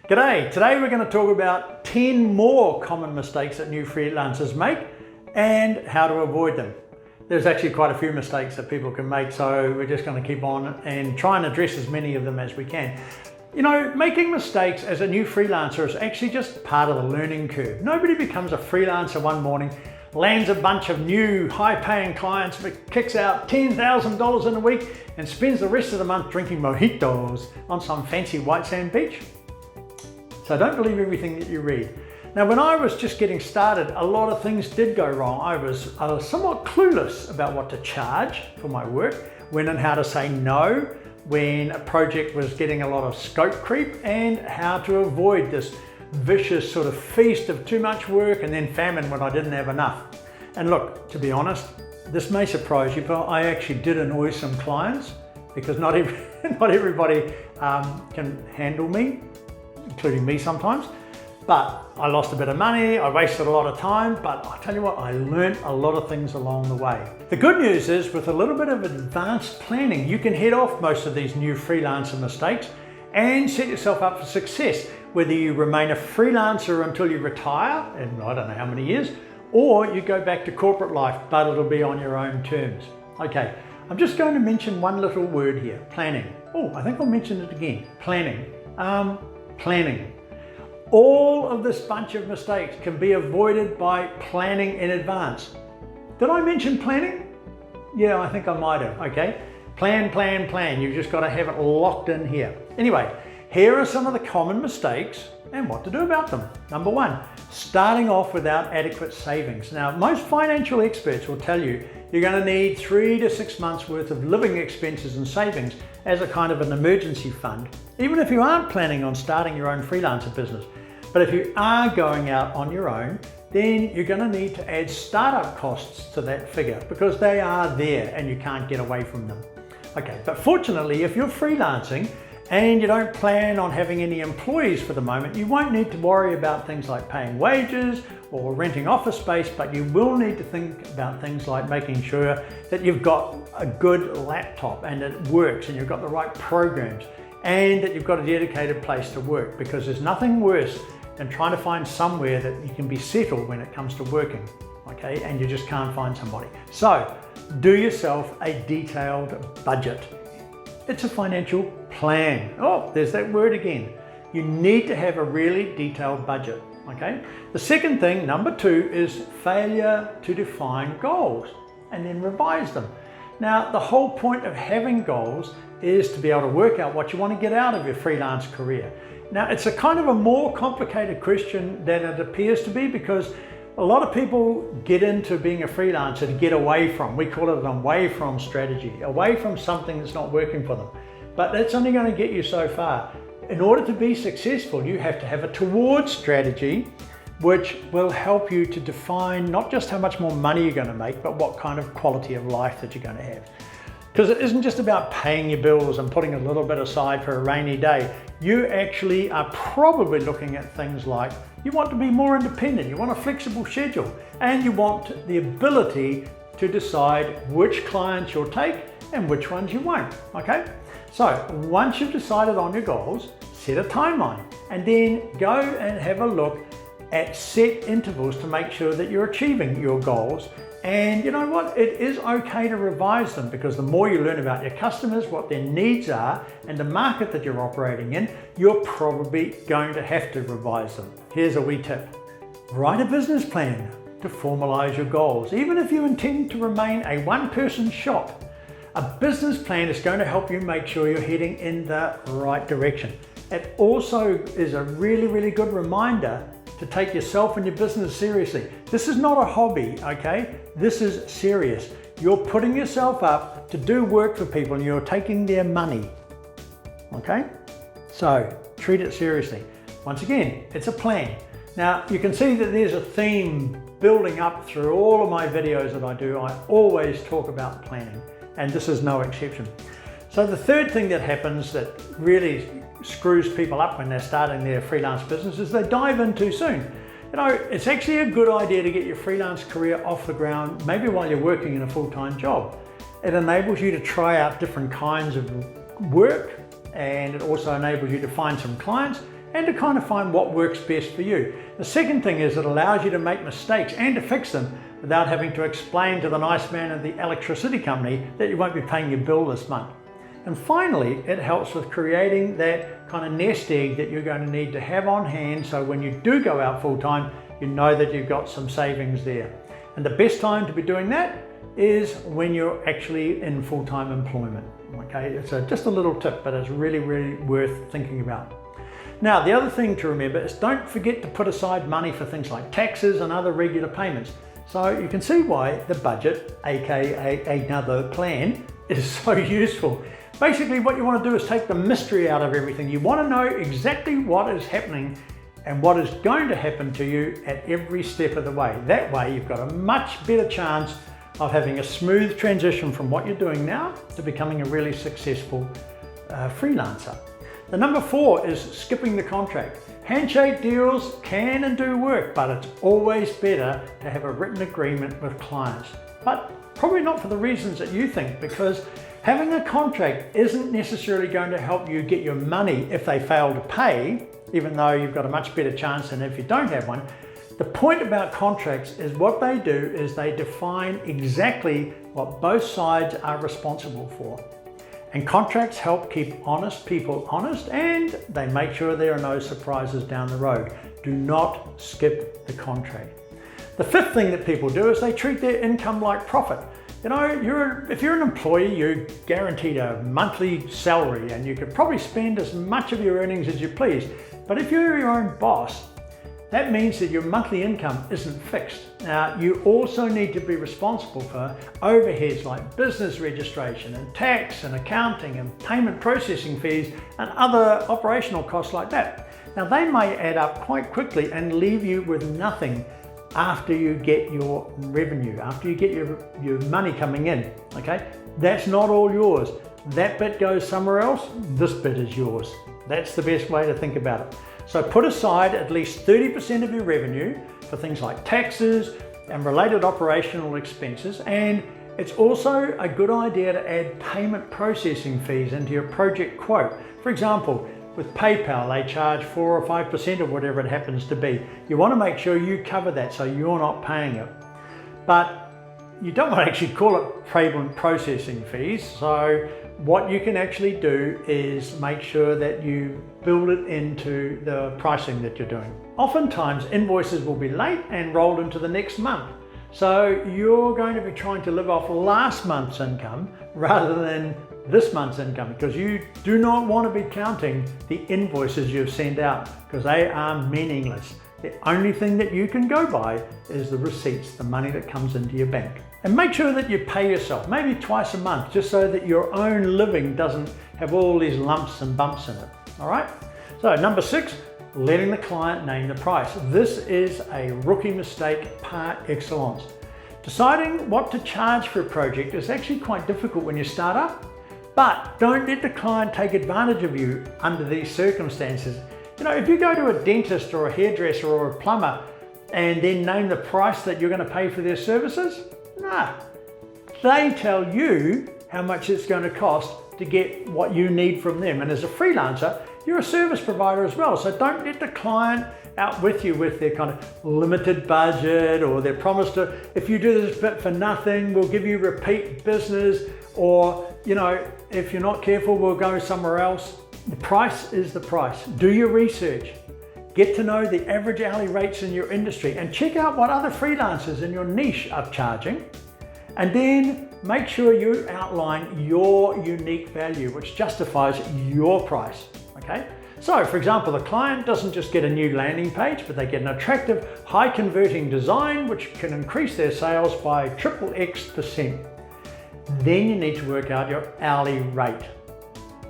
G'day, today we're going to talk about 10 more common mistakes that new freelancers make and how to avoid them. There's actually quite a few mistakes that people can make, so we're just going to keep on and try and address as many of them as we can. You know, making mistakes as a new freelancer is actually just part of the learning curve. Nobody becomes a freelancer one morning, lands a bunch of new high-paying clients, kicks out $10,000 in a week and spends the rest of the month drinking mojitos on some fancy white sand beach. So don't believe everything that you read. Now, when I was just getting started, a lot of things did go wrong. I was somewhat clueless about what to charge for my work, when and how to say no, when a project was getting a lot of scope creep, and how to avoid this vicious sort of feast of too much work and then famine when I didn't have enough. And look, to be honest, this may surprise you, but I actually did annoy some clients because not everybody can handle me, including me sometimes. But I lost a bit of money, I wasted a lot of time, but I tell you what, I learned a lot of things along the way. The good news is, with a little bit of advanced planning, you can head off most of these new freelancer mistakes and set yourself up for success, whether you remain a freelancer until you retire, in I don't know how many years, or you go back to corporate life, but it'll be on your own terms. Okay, I'm just going to mention one little word here, planning. Oh, I think I'll mention it again, planning. Planning. All of this bunch of mistakes can be avoided by planning in advance. Did I mention planning? Yeah, I think I might have, okay? Plan, plan, plan. You've just got to have it locked in here. Anyway, here are some of the common mistakes and what to do about them. Number one, starting off without adequate savings. Now, most financial experts will tell you you're going to need 3 to 6 months worth of living expenses and savings as a kind of an emergency fund, even if you aren't planning on starting your own freelancer business. But if you are going out on your own, then you're going to need to add startup costs to that figure because they are there and you can't get away from them. Okay, but fortunately, if you're freelancing and you don't plan on having any employees for the moment, you won't need to worry about things like paying wages or renting office space, but you will need to think about things like making sure that you've got a good laptop and it works and you've got the right programs and that you've got a dedicated place to work, because there's nothing worse than trying to find somewhere that you can be settled when it comes to working, okay, and you just can't find somebody. So do yourself a detailed budget. It's a financial plan. Oh, there's that word again. You need to have a really detailed budget, okay? The second thing, number two, is failure to define goals and then revise them. Now, the whole point of having goals is to be able to work out what you want to get out of your freelance career. Now, it's a kind of a more complicated question than it appears to be, because a lot of people get into being a freelancer to get away from, we call it an away from strategy, away from something that's not working for them. But that's only going to get you so far. In order to be successful, you have to have a towards strategy, which will help you to define not just how much more money you're going to make, but what kind of quality of life that you're going to have. Because it isn't just about paying your bills and putting a little bit aside for a rainy day. You actually are probably looking at things like you want to be more independent, you want a flexible schedule, and you want the ability to decide which clients you'll take and which ones you won't, okay? So once you've decided on your goals, set a timeline and then go and have a look at set intervals to make sure that you're achieving your goals. And you know what? It is okay to revise them, because the more you learn about your customers, what their needs are, and the market that you're operating in, you're probably going to have to revise them. Here's a wee tip. Write a business plan to formalize your goals. Even if you intend to remain a one-person shop, a business plan is going to help you make sure you're heading in the right direction. It also is a really, really good reminder to take yourself and your business seriously. This is not a hobby, okay? This is serious. You're putting yourself up to do work for people and you're taking their money, okay? So treat it seriously. Once again, it's a plan. Now, you can see that there's a theme building up through all of my videos that I do. I always talk about planning, and this is no exception. So the third thing that happens that really screws people up when they're starting their freelance business is they dive in too soon. You know, it's actually a good idea to get your freelance career off the ground, maybe while you're working in a full-time job. It enables you to try out different kinds of work, and it also enables you to find some clients and to kind of find what works best for you. The second thing is it allows you to make mistakes and to fix them without having to explain to the nice man at the electricity company that you won't be paying your bill this month. And finally, it helps with creating that kind of nest egg that you're going to need to have on hand, so when you do go out full time, you know that you've got some savings there. And the best time to be doing that is when you're actually in full-time employment. Okay, it's just a little tip, but it's really, really worth thinking about. Now, the other thing to remember is don't forget to put aside money for things like taxes and other regular payments. So you can see why the budget, aka another plan, is so useful. Basically, what you want to do is take the mystery out of everything. You want to know exactly what is happening and what is going to happen to you at every step of the way. That way, you've got a much better chance of having a smooth transition from what you're doing now to becoming a really successful freelancer. The number 4 is skipping the contract. Handshake deals can and do work, but it's always better to have a written agreement with clients. But probably not for the reasons that you think, because having a contract isn't necessarily going to help you get your money if they fail to pay, even though you've got a much better chance than if you don't have one. The point about contracts is what they do is they define exactly what both sides are responsible for. And contracts help keep honest people honest, and they make sure there are no surprises down the road. Do not skip the contract. The 5th thing that people do is they treat their income like profit. You know, if you're an employee, you're guaranteed a monthly salary and you could probably spend as much of your earnings as you please. But if you're your own boss, that means that your monthly income isn't fixed. Now, you also need to be responsible for overheads like business registration and tax and accounting and payment processing fees and other operational costs like that. Now, they may add up quite quickly and leave you with nothing after you get your revenue, after you get your money coming in, okay? That's not all yours. That bit goes somewhere else, this bit is yours. That's the best way to think about it. So put aside at least 30% of your revenue for things like taxes and related operational expenses, and it's also a good idea to add payment processing fees into your project quote. For example, with PayPal, they charge 4 or 5% or whatever it happens to be. You want to make sure you cover that so you're not paying it. But you don't want to actually call it payment processing fees. So what you can actually do is make sure that you build it into the pricing that you're doing. Oftentimes invoices will be late and rolled into the next month. So you're going to be trying to live off last month's income rather than this month's income, because you do not want to be counting the invoices you've sent out, because they are meaningless. The only thing that you can go by is the receipts, the money that comes into your bank. And make sure that you pay yourself, maybe twice a month, just so that your own living doesn't have all these lumps and bumps in it. All right? So number 6, letting the client name the price. This is a rookie mistake par excellence. Deciding what to charge for a project is actually quite difficult when you start up, but don't let the client take advantage of you under these circumstances. You know, if you go to a dentist or a hairdresser or a plumber and then name the price that you're going to pay for their services, nah. They tell you how much it's going to cost to get what you need from them. And as a freelancer, you're a service provider as well. So don't let the client out with you with their kind of limited budget or their promise to, if you do this bit for nothing, we'll give you repeat business, or, you know, if you're not careful, we'll go somewhere else. The price is the price. Do your research. Get to know the average hourly rates in your industry and check out what other freelancers in your niche are charging. And then make sure you outline your unique value, which justifies your price, okay? So for example, the client doesn't just get a new landing page, but they get an attractive, high converting design, which can increase their sales by XXX%. Then you need to work out your hourly rate,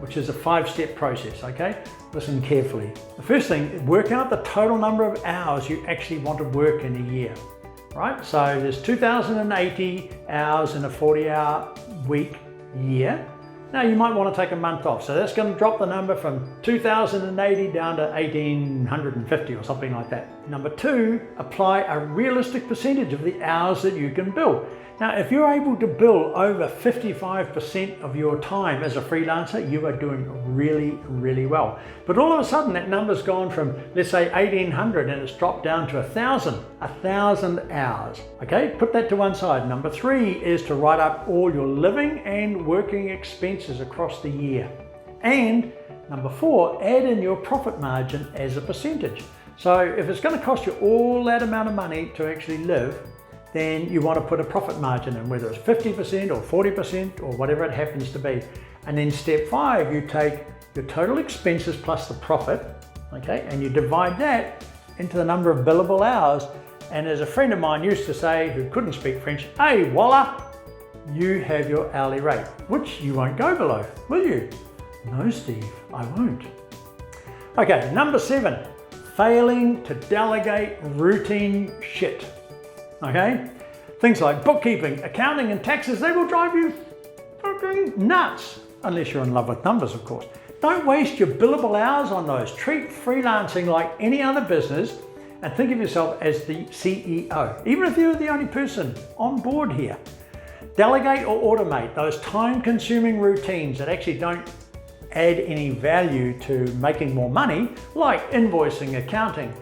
which is a 5-step process, okay? Listen carefully. The first thing, work out the total number of hours you actually want to work in a year, right? So there's 2,080 hours in a 40-hour week year. Now you might want to take a month off. So that's going to drop the number from 2,080 down to 1,850 or something like that. Number 2, apply a realistic percentage of the hours that you can bill. Now, if you're able to bill over 55% of your time as a freelancer, you are doing really, really well. But all of a sudden, that number's gone from, let's say, 1,800 and it's dropped down to 1,000 hours. Okay, put that to one side. Number 3 is to write up all your living and working expenses across the year. And number 4, add in your profit margin as a percentage. So if it's going to cost you all that amount of money to actually live, then you want to put a profit margin in, whether it's 50% or 40% or whatever it happens to be. And then step 5, you take your total expenses plus the profit, okay, and you divide that into the number of billable hours. And as a friend of mine used to say, who couldn't speak French, hey, voila, you have your hourly rate, which you won't go below, will you? No, Steve, I won't. Okay, number 7, failing to delegate routine shit. Okay, things like bookkeeping, accounting and taxes, they will drive you fucking nuts, unless you're in love with numbers, of course. Don't waste your billable hours on those. Treat freelancing like any other business and think of yourself as the CEO, even if you're the only person on board here. Delegate or automate those time-consuming routines that actually don't add any value to making more money, like invoicing, accounting,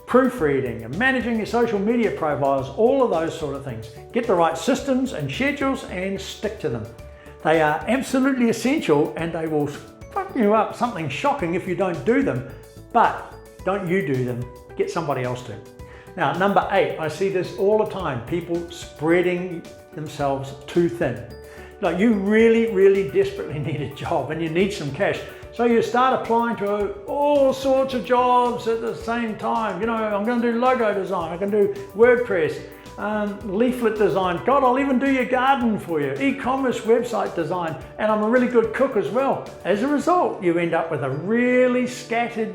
proofreading, and managing your social media profiles, all of those sort of things. Get the right systems and schedules and stick to them. They are absolutely essential and they will fuck you up something shocking if you don't do them, but don't you do them, get somebody else to. Now, number 8, I see this all the time, people spreading themselves too thin. Like you really, really desperately need a job and you need some cash. So you start applying to all sorts of jobs at the same time. You know, I'm going to do logo design, I can do WordPress, leaflet design, God, I'll even do your garden for you, e-commerce website design, and I'm a really good cook as well. As a result, you end up with a really scattered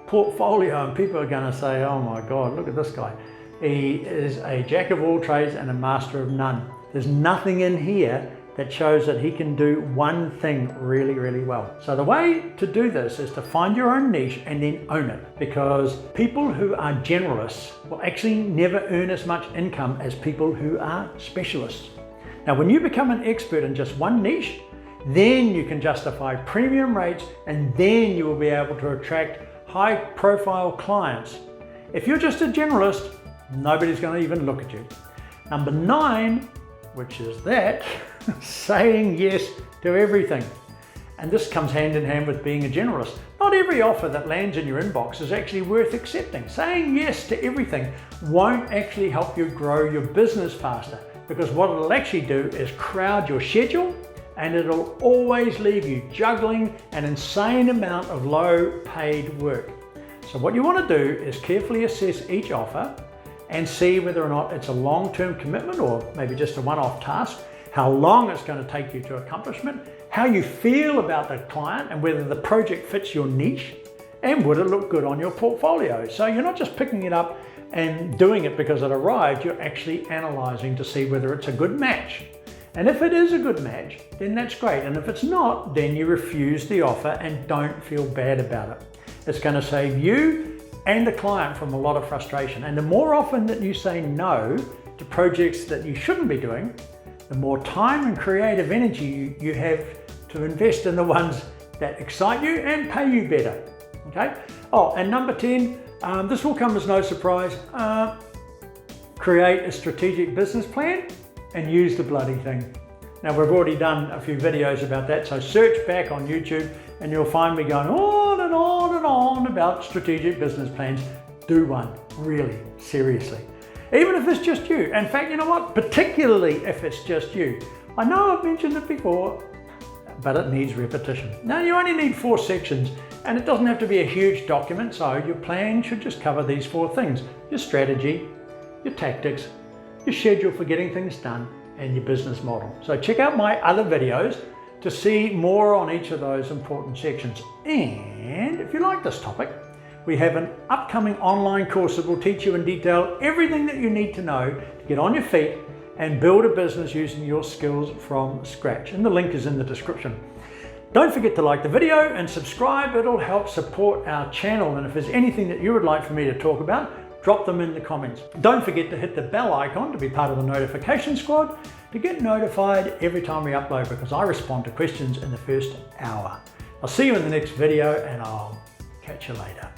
portfolio and people are going to say, oh my God, look at this guy. He is a jack of all trades and a master of none. There's nothing in here that shows that he can do one thing really, really well. So the way to do this is to find your own niche and then own it, because people who are generalists will actually never earn as much income as people who are specialists. Now, when you become an expert in just one niche, then you can justify premium rates and then you will be able to attract high profile clients. If you're just a generalist, nobody's going to even look at you. Number 9, which is that, saying yes to everything. And this comes hand in hand with being a generalist. Not every offer that lands in your inbox is actually worth accepting. Saying yes to everything won't actually help you grow your business faster, because what it'll actually do is crowd your schedule and it'll always leave you juggling an insane amount of low paid work. So what you want to do is carefully assess each offer and see whether or not it's a long-term commitment or maybe just a one-off task, how long it's going to take you to accomplishment, how you feel about the client and whether the project fits your niche, and would it look good on your portfolio. So you're not just picking it up and doing it because it arrived, you're actually analyzing to see whether it's a good match. And if it is a good match, then that's great. And if it's not, then you refuse the offer and don't feel bad about it. It's going to save you and the client from a lot of frustration. And the more often that you say no to projects that you shouldn't be doing, the more time and creative energy you have to invest in the ones that excite you and pay you better. Okay? Oh, and number 10, this will come as no surprise. Create a strategic business plan and use the bloody thing. Now, we've already done a few videos about that, so search back on YouTube and you'll find me going on and on and on about strategic business plans. Do one, really, seriously. Even if it's just you. In fact, you know what? Particularly if it's just you. I know I've mentioned it before, but it needs repetition. Now, you only need 4 sections, and it doesn't have to be a huge document, so your plan should just cover these 4 things: your strategy, your tactics, your schedule for getting things done, and your business model. So check out my other videos to see more on each of those important sections. And if you like this topic, we have an upcoming online course that will teach you in detail everything that you need to know to get on your feet and build a business using your skills from scratch. And the link is in the description. Don't forget to like the video and subscribe. It'll help support our channel. And if there's anything that you would like for me to talk about, drop them in the comments. Don't forget to hit the bell icon to be part of the notification squad to get notified every time we upload, because I respond to questions in the first hour. I'll see you in the next video and I'll catch you later.